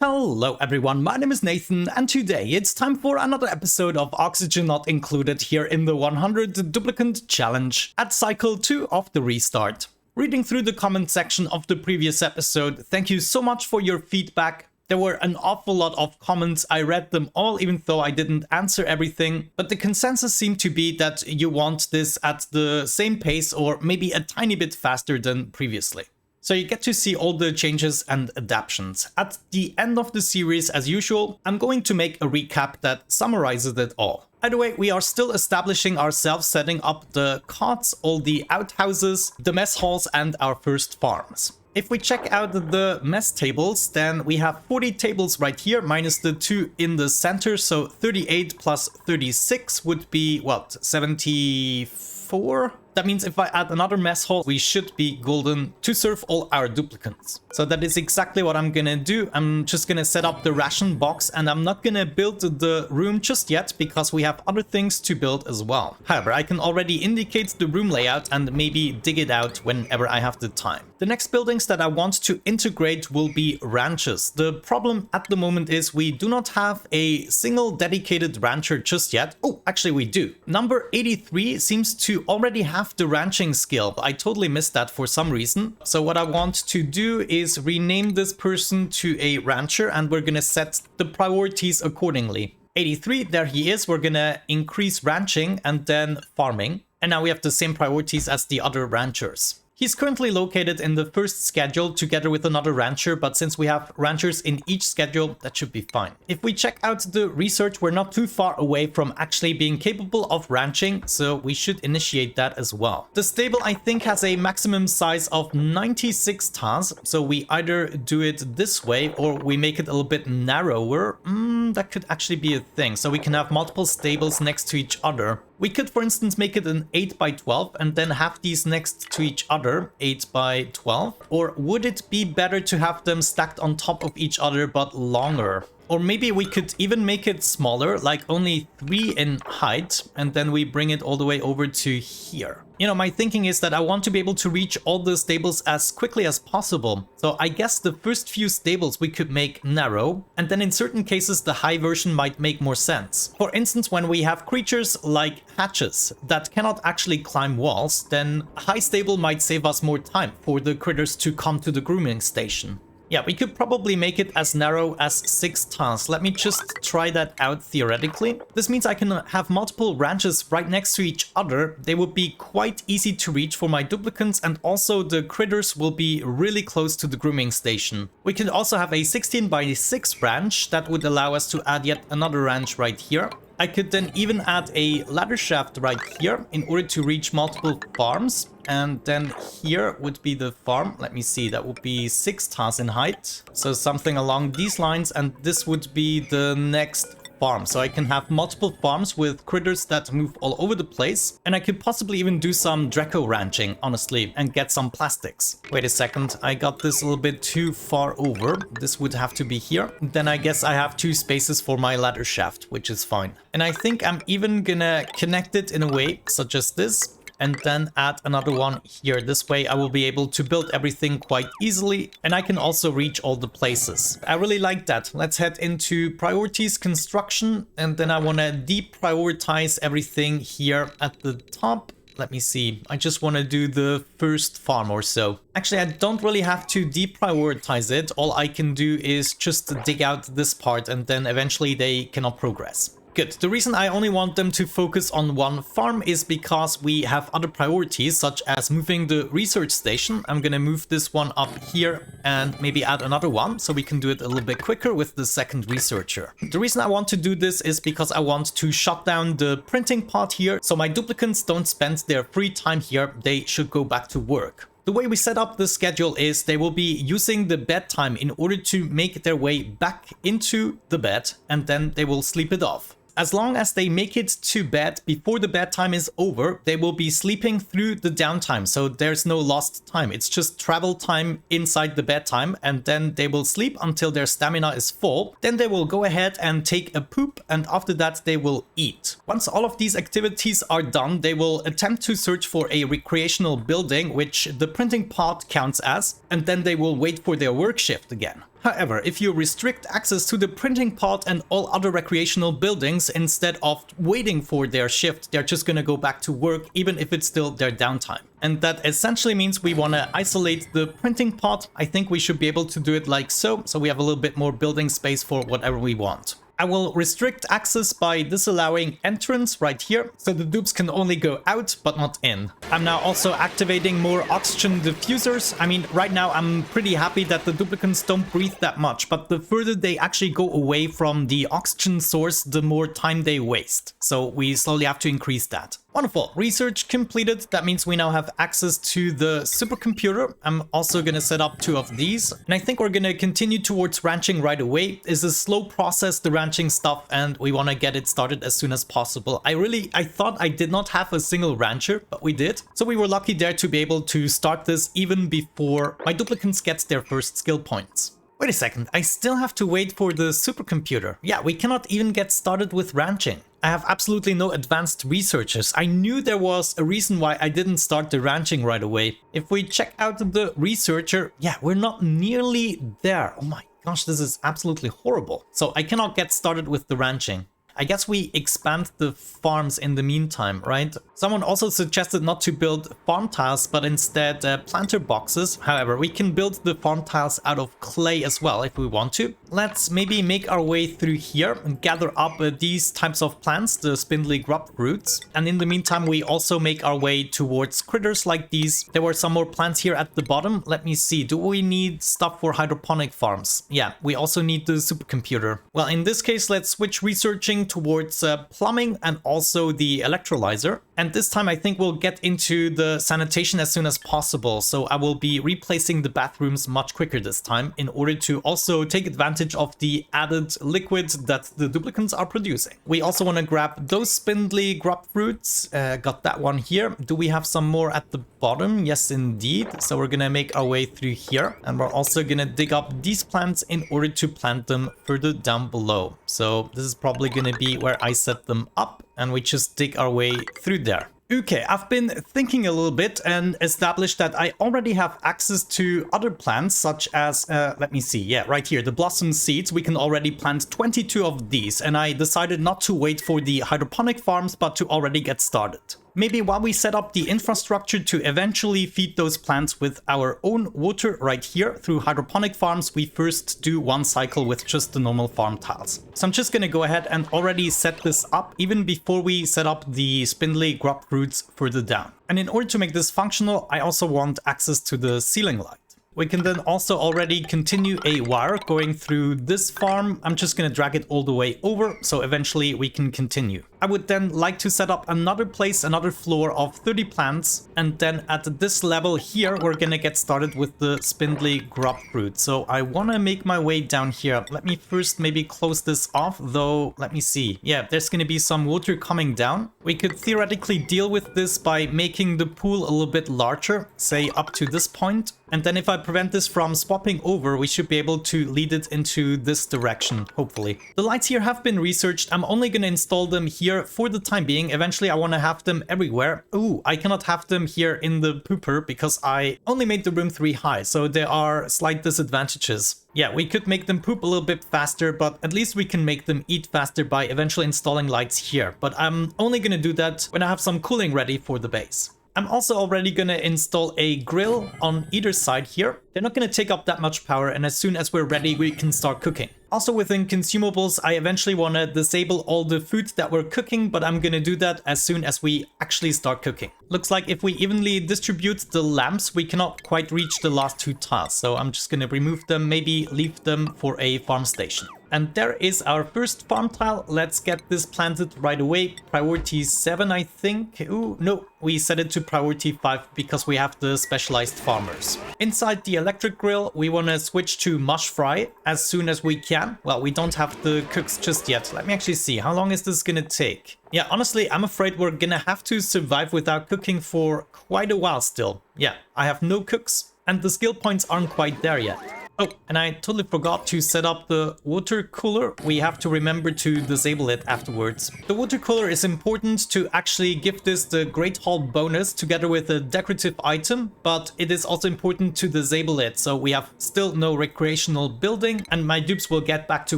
Hello everyone, my name is Nathan, and today it's time for another episode of Oxygen Not Included here in the 100 Duplicant Challenge at Cycle 2 of the Restart. Reading through the comment section of the previous episode, thank you so much for your feedback. There were an awful lot of comments, I read them all even though I didn't answer everything, but the consensus seemed to be that you want this at the same pace or maybe a tiny bit faster than previously. So you get to see all the changes and adaptations. At the end of the series, as usual, I'm going to make a recap that summarizes it all. Either way, we are still establishing ourselves, setting up the cots, all the outhouses, the mess halls, and our first farms. If we check out the mess tables, then we have 40 tables right here, minus the 2 in the center, so 38 plus 36 would be, what, 74? That means if I add another mess hall, we should be golden to serve all our duplicants. So that is exactly what I'm gonna do. I'm just gonna set up the ration box, and I'm not gonna build the room just yet because we have other things to build as well. However, I can already indicate the room layout and maybe dig it out whenever I have the time. The next buildings that I want to integrate will be ranches. The problem at the moment is we do not have a single dedicated rancher just yet. Oh, actually we do. Number 83 seems to already have the ranching skill. I totally missed that for some reason. So what I want to do is rename this person to a rancher, and we're gonna set the priorities accordingly. 83, there he is. We're gonna increase ranching and then farming. And now we have the same priorities as the other ranchers. He's currently located in the first schedule together with another rancher, but since we have ranchers in each schedule, that should be fine. If we check out the research, we're not too far away from actually being capable of ranching, so we should initiate that as well. The stable, I think, has a maximum size of 96 tas, so we either do it this way or we make it a little bit narrower. That could actually be a thing, so we can have multiple stables next to each other. We could, for instance, make it an 8 by 12 and then have these next to each other, 8 by 12. Or would it be better to have them stacked on top of each other but longer? Or maybe we could even make it smaller, like only 3 in height, and then we bring it all the way over to here. You know, my thinking is that I want to be able to reach all the stables as quickly as possible. So I guess the first few stables we could make narrow, and then in certain cases the high version might make more sense. For instance, when we have creatures like hatches that cannot actually climb walls, then a high stable might save us more time for the critters to come to the grooming station. Yeah, we could probably make it as narrow as 6 tas. Let me just try that out theoretically. This means I can have multiple ranches right next to each other. They would be quite easy to reach for my duplicants, and also the critters will be really close to the grooming station. We can also have a 16 by 6 ranch that would allow us to add yet another ranch right here. I could then even add a ladder shaft right here in order to reach multiple farms. And then here would be the farm. Let me see, that would be 6 tas in height. So something along these lines, and this would be the next farm. So I can have multiple farms with critters that move all over the place. And I could possibly even do some Draco ranching, honestly, and get some plastics. Wait a second, I got this a little bit too far over. This would have to be here. Then I guess I have 2 spaces for my ladder shaft, which is fine. And I think I'm even gonna connect it in a way such as this, and then add another one here. This way I will be able to build everything quite easily, and I can also reach all the places. I really like that. Let's head into priorities, construction, and then I want to deprioritize everything here at the top. Let me see, I just want to do the first farm or so. Actually, I don't really have to deprioritize it. All I can do is just dig out this part, and then eventually they cannot progress. Good. The reason I only want them to focus on one farm is because we have other priorities, such as moving the research station. I'm gonna move this one up here and maybe add another one, so we can do it a little bit quicker with the second researcher. The reason I want to do this is because I want to shut down the printing part here, so my duplicants don't spend their free time here. They should go back to work. The way we set up the schedule is they will be using the bedtime in order to make their way back into the bed, and then they will sleep it off. As long as they make it to bed before the bedtime is over, they will be sleeping through the downtime, so there's no lost time. It's just travel time inside the bedtime, and then they will sleep until their stamina is full. Then they will go ahead and take a poop, and after that they will eat. Once all of these activities are done, they will attempt to search for a recreational building, which the printing part counts as, and then they will wait for their work shift again. However, if you restrict access to the printing pod and all other recreational buildings, instead of waiting for their shift, they're just gonna go back to work even if it's still their downtime. And that essentially means we want to isolate the printing pod. I think we should be able to do it like so we have a little bit more building space for whatever we want. I will restrict access by disallowing entrance right here, so the dupes can only go out but not in. I'm now also activating more oxygen diffusers. I mean, right now I'm pretty happy that the duplicants don't breathe that much, but the further they actually go away from the oxygen source, the more time they waste. So we slowly have to increase that. Wonderful. Research completed. That means we now have access to the supercomputer. I'm also going to set up 2 of these. And I think we're going to continue towards ranching right away. It's a slow process, the ranching stuff, and we want to get it started as soon as possible. I thought I did not have a single rancher, but we did. So we were lucky there to be able to start this even before my duplicants get their first skill points. Wait a second, I still have to wait for the supercomputer. Yeah, we cannot even get started with ranching. I have absolutely no advanced researchers. I knew there was a reason why I didn't start the ranching right away. If we check out the researcher, yeah, we're not nearly there. Oh my gosh, this is absolutely horrible. So I cannot get started with the ranching. I guess we expand the farms in the meantime, right? Someone also suggested not to build farm tiles, but instead planter boxes. However, we can build the farm tiles out of clay as well if we want to. Let's maybe make our way through here and gather up these types of plants, the spindly grub roots. And in the meantime, we also make our way towards critters like these. There were some more plants here at the bottom. Let me see. Do we need stuff for hydroponic farms? Yeah, we also need the supercomputer. Well, in this case, let's switch researching towards plumbing and also the electrolyzer. And this time I think we'll get into the sanitation as soon as possible. So I will be replacing the bathrooms much quicker this time in order to also take advantage of the added liquid that the duplicants are producing. We also want to grab those spindly grub fruits. Got that one here. Do we have some more at the bottom? Yes, indeed. So we're gonna make our way through here, and we're also gonna dig up these plants in order to plant them further down below. So this is probably gonna be where I set them up, and we just dig our way through there. Okay, I've been thinking a little bit and established that I already have access to other plants such as, let me see, yeah, right here, the blossom seeds. We can already plant 22 of these, and I decided not to wait for the hydroponic farms, but to already get started. Maybe while we set up the infrastructure to eventually feed those plants with our own water right here through hydroponic farms, we first do one cycle with just the normal farm tiles. So I'm just gonna go ahead and already set this up even before we set up the spindly grub roots further down. And in order to make this functional, I also want access to the ceiling light. We can then also already continue a wire going through this farm. I'm just going to drag it all the way over, so eventually we can continue. I would then like to set up another place, another floor of 30 plants. And then at this level here, we're going to get started with the spindly grub fruit. So I want to make my way down here. Let me first maybe close this off, though. Let me see. Yeah, there's going to be some water coming down. We could theoretically deal with this by making the pool a little bit larger, say up to this point. And then if I prevent this from swapping over, we should be able to lead it into this direction, hopefully. The lights here have been researched. I'm only going to install them here for the time being. Eventually, I want to have them everywhere. Ooh, I cannot have them here in the pooper because I only made the room 3 high, so there are slight disadvantages. Yeah, we could make them poop a little bit faster, but at least we can make them eat faster by eventually installing lights here. But I'm only going to do that when I have some cooling ready for the base. I'm also already going to install a grill on either side here. They're not going to take up that much power, and as soon as we're ready, we can start cooking. Also within consumables, I eventually want to disable all the food that we're cooking, but I'm going to do that as soon as we actually start cooking. Looks like if we evenly distribute the lamps, we cannot quite reach the last 2 tiles, so I'm just going to remove them, maybe leave them for a farm station. And there is our first farm tile. Let's get this planted right away. Priority 7, I think. Ooh, no, we set it to priority 5 because we have the specialized farmers. Inside the electric grill, we want to switch to mush fry as soon as we can. Well, we don't have the cooks just yet. Let me actually see. How long is this going to take? Yeah, honestly, I'm afraid we're going to have to survive without cooking for quite a while still. Yeah, I have no cooks and the skill points aren't quite there yet. Oh, and I totally forgot to set up the water cooler. We have to remember to disable it afterwards. The water cooler is important to actually give this the Great Hall bonus together with a decorative item, but it is also important to disable it, so we have still no recreational building, and my dupes will get back to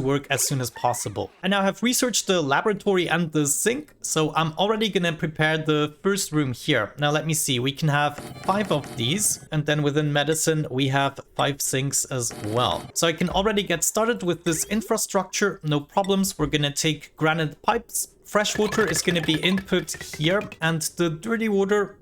work as soon as possible. I now have researched the laboratory and the sink, so I'm already gonna prepare the first room here. Now let me see, we can have 5 of these, and then within medicine we have 5 sinks as well. So I can already get started with this infrastructure, no problems. We're gonna take granite pipes. Fresh water is gonna be input here, and the dirty water,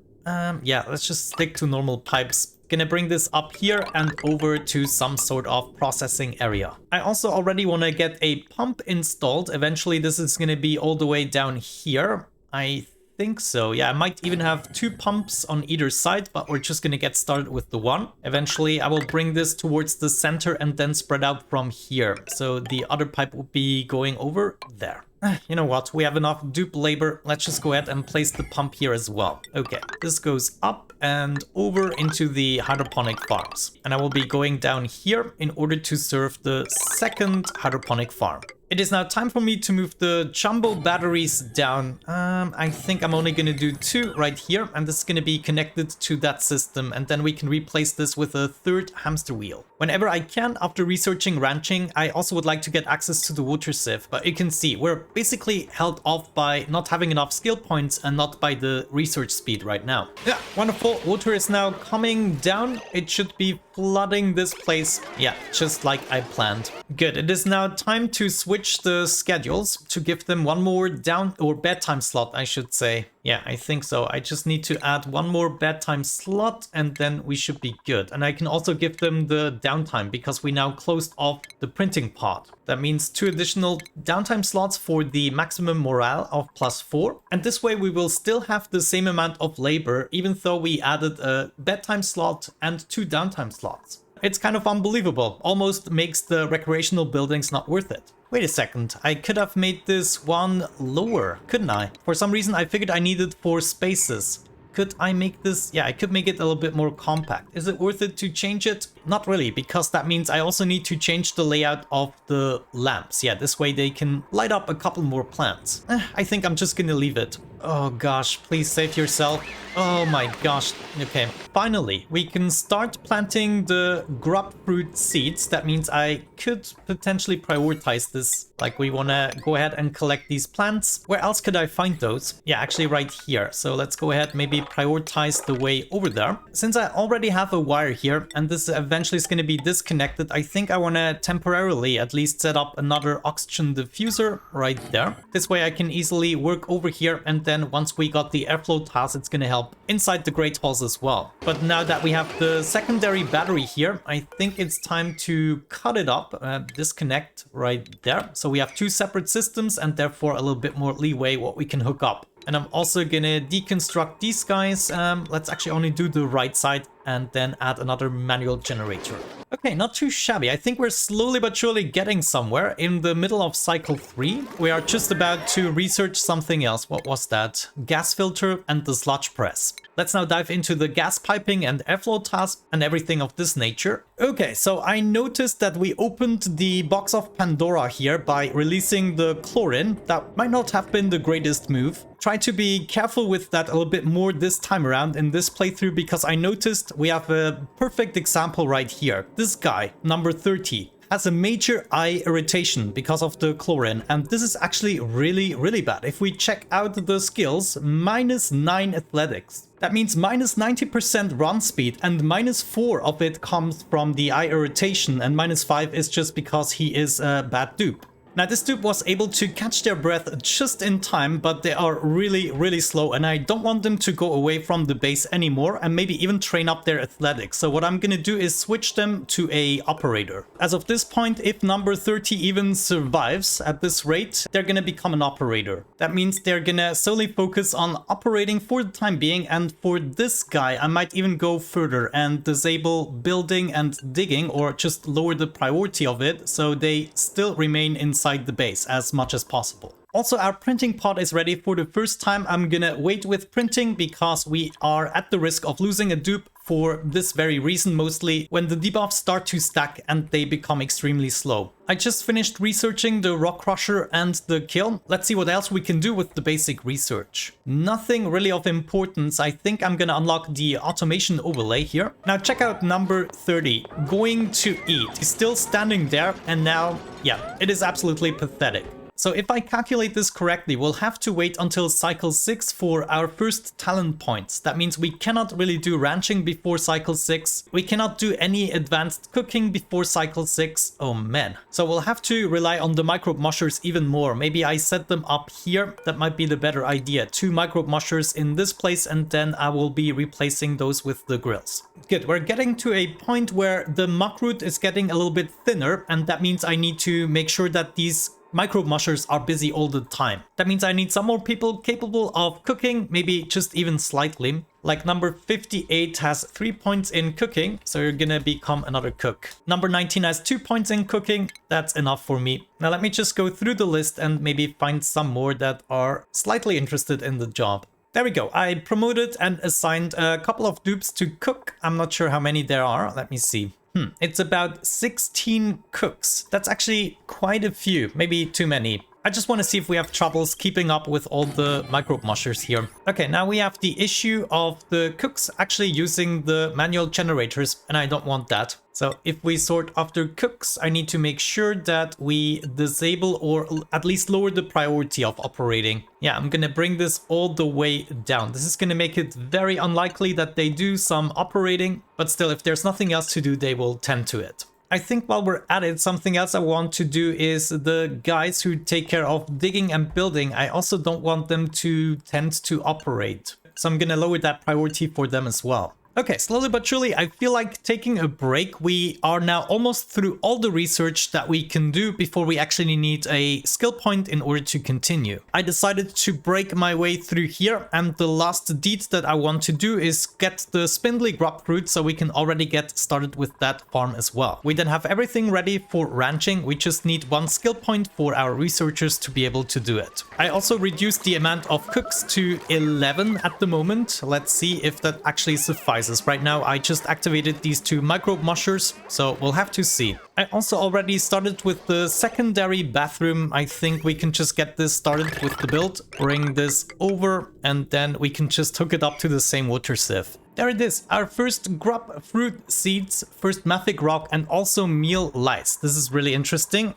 yeah, let's just stick to normal pipes. Gonna bring this up here and over to some sort of processing area. I also already want to get a pump installed. Eventually this is gonna be all the way down here. I think so. Yeah, I might even have 2 pumps on either side, but we're just gonna get started with the one. Eventually I will bring this towards the center and then spread out from here. So the other pipe will be going over there. You know what, we have enough dupe labor. Let's just go ahead and place the pump here as well. Okay, this goes up and over into the hydroponic farms. And I will be going down here in order to serve the second hydroponic farm. It is now time for me to move the jumbo batteries down. I think I'm only going to do 2 right here, and this is going to be connected to that system, and then we can replace this with a 3rd hamster wheel. Whenever I can, after researching ranching, I also would like to get access to the water sieve, but you can see we're basically held off by not having enough skill points and not by the research speed right now. Yeah, wonderful. Water is now coming down. It should be flooding this place. Yeah, just like I planned. Good. It is now time to switch the schedules to give them one more bedtime slot, I should say. Yeah, I think so. I just need to add one more bedtime slot and then we should be good. And I can also give them the downtime because we now closed off the printing pod. That means 2 additional downtime slots for the maximum morale of +4. And this way we will still have the same amount of labor even though we added a bedtime slot and 2 downtime slots. It's kind of unbelievable. Almost makes the recreational buildings not worth it. Wait a second, I could have made this one lower, couldn't I? For some reason I figured I needed 4 spaces. Could I make this? Yeah, I could make it a little bit more compact. Is it worth it to change it? Not really, because that means I also need to change the layout of the lamps. Yeah, this way they can light up a couple more plants. I think I'm just gonna leave it. Oh gosh, please save yourself. Oh my gosh. Okay, finally, we can start planting the grub fruit seeds. That means I could potentially prioritize this. Like, we want to go ahead and collect these plants. Where else could I find those? Yeah, actually right here. So let's go ahead, maybe prioritize the way over there. Since I already have a wire here and this eventually is going to be disconnected, I think I want to temporarily at least set up another oxygen diffuser right there. This way I can easily work over here, and then once we got the airflow tiles, it's going to help inside the Great Halls as well. But now that we have the secondary battery here, I think it's time to cut it up, disconnect right there. So we have 2 separate systems and therefore a little bit more leeway what we can hook up. And I'm also gonna deconstruct these guys. Let's actually only do the right side and then add another manual generator. Okay, not too shabby. I think we're slowly but surely getting somewhere. In the middle of cycle 3, we are just about to research something else. What was that? Gas filter and the sludge press. Let's now dive into the gas piping and airflow task and everything of this nature. Okay, so I noticed that we opened the box of Pandora here by releasing the chlorine. That might not have been the greatest move. Try to be careful with that a little bit more this time around in this playthrough, because I noticed we have a perfect example right here. This guy, number 30, has a major eye irritation because of the chlorine, and this is actually really bad. If we check out the skills, -9 athletics. That means -90% run speed, and -4 of it comes from the eye irritation, and -5 is just because he is a bad dupe. Now, this dupe was able to catch their breath just in time, but they are really slow, and I don't want them to go away from the base anymore and maybe even train up their athletics. So what I'm gonna do is switch them to a operator. As of this point, if number 30 even survives at this rate, they're gonna become an operator. That means they're gonna solely focus on operating for the time being, and for this guy, I might even go further and disable building and digging, or just lower the priority of it so they still remain inside the base as much as possible. Also, our printing pod is ready. For the first time, I'm gonna wait with printing because we are at the risk of losing a dupe for this very reason, mostly when the debuffs start to stack and they become extremely slow. I just finished researching the rock crusher and the kiln. Let's see what else we can do with the basic research. Nothing really of importance. I think I'm gonna unlock the automation overlay here. Now check out number 30, going to eat. He's still standing there, and now, yeah, it is absolutely pathetic. So if I calculate this correctly, we'll have to wait until cycle 6 for our first talent points. That means we cannot really do ranching before cycle 6. We cannot do any advanced cooking before cycle 6. Oh man. So we'll have to rely on the microbe mushers even more. Maybe I set them up here. That might be the better idea. 2 microbe mushers in this place, and then I will be replacing those with the grills. Good, we're getting to a point where the muckroot is getting a little bit thinner, and that means I need to make sure that these microbe mushers are busy all the time. That means I need some more people capable of cooking, maybe just even slightly. Like number 58 has 3 points in cooking, so you're gonna become another cook. Number 19 has 2 points in cooking. That's enough for me. Now let me just go through the list and maybe find some more that are slightly interested in the job. There we go. I promoted and assigned a couple of dupes to cook. I'm not sure how many there are. Let me see. It's about 16 cooks. That's actually quite a few, maybe too many. I just want to see if we have troubles keeping up with all the microbe mushers here. Okay, now we have the issue of the cooks actually using the manual generators, and I don't want that. So if we sort after cooks, I need to make sure that we disable or at least lower the priority of operating. Yeah, I'm gonna bring this all the way down. This is gonna make it very unlikely that they do some operating, but still, if there's nothing else to do, they will tend to it. I think while we're at it, something else I want to do is the guys who take care of digging and building. I also don't want them to tend to operate. So I'm gonna lower that priority for them as well. Okay, slowly but surely, I feel like taking a break. We are now almost through all the research that we can do before we actually need a skill point in order to continue. I decided to break my way through here, and the last deed that I want to do is get the spindly grub fruit so we can already get started with that farm as well. We then have everything ready for ranching. We just need 1 skill point for our researchers to be able to do it. I also reduced the amount of cooks to 11 at the moment. Let's see if that actually suffices. Right now I just activated these 2 microbe mushers, so we'll have to see. I also already started with the secondary bathroom. I think we can just get this started with the build, bring this over, and then we can just hook it up to the same water sieve. There it is, our first grub fruit seeds, first mafic rock, and also meal lice. This is really interesting.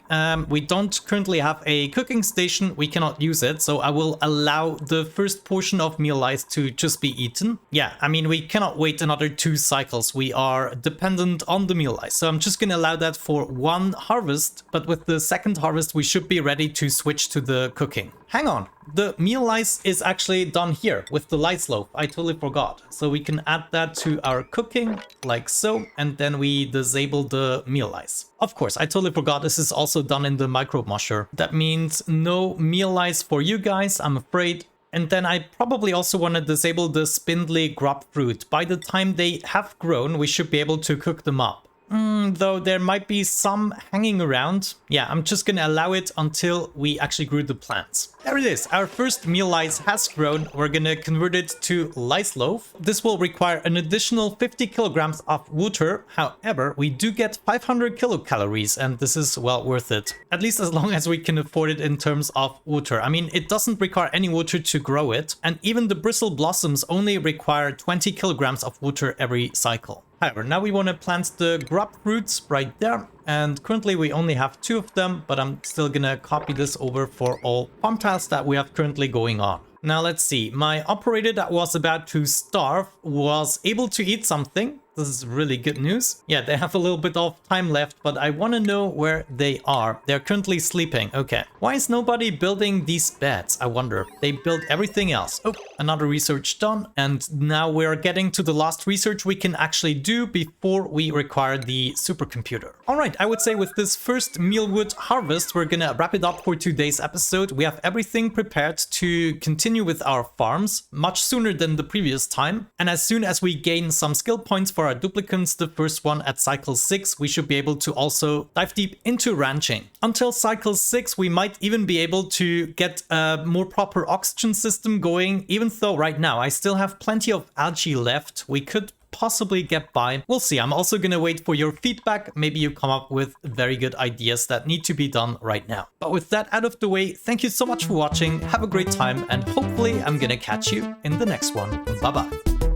We don't currently have a cooking station. We cannot use it, so I will allow the first portion of meal lice to just be eaten. Yeah, I mean, we cannot wait another 2 cycles. We are dependent on the meal lice, so I'm just gonna allow that for 1 harvest, but with the second harvest, we should be ready to switch to the cooking. Hang on, the meal lice is actually done here with the lice loaf. I totally forgot. So we can add that to our cooking like so, and then we disable the meal lice. Of course, I totally forgot this is also done in the microbe musher. That means no meal lice for you guys, I'm afraid. And then I probably also want to disable the spindly grub fruit. By the time they have grown, we should be able to cook them up. Though there might be some hanging around. Yeah, I'm just gonna allow it until we actually grew the plants. There it is, our first meal lice has grown. We're gonna convert it to lice loaf. This will require an additional 50 kilograms of water. However, we do get 500 kilocalories, and this is well worth it. At least as long as we can afford it in terms of water. I mean, it doesn't require any water to grow it, and even the bristle blossoms only require 20 kilograms of water every cycle. However, now we want to plant the grub fruits right there, and currently we only have 2 of them, but I'm still gonna copy this over for all farm tiles that we have currently going on. Now let's see, my operator that was about to starve was able to eat something. This is really good news. Yeah, they have a little bit of time left, but I want to know where they are. They're currently sleeping. Okay. Why is nobody building these beds? I wonder. They built everything else. Oh, another research done. And now we're getting to the last research we can actually do before we require the supercomputer. All right, I would say with this first mealwood harvest, we're gonna wrap it up for today's episode. We have everything prepared to continue with our farms much sooner than the previous time. And as soon as we gain some skill points for our duplicants, the first one at cycle 6, we should be able to also dive deep into ranching. Until cycle 6, we might even be able to get a more proper oxygen system going, even though right now I still have plenty of algae left. We could possibly get by. We'll see. I'm also gonna wait for your feedback. Maybe you come up with very good ideas that need to be done right now. But with that out of the way, thank you so much for watching. Have a great time, and hopefully I'm gonna catch you in the next one. Bye bye.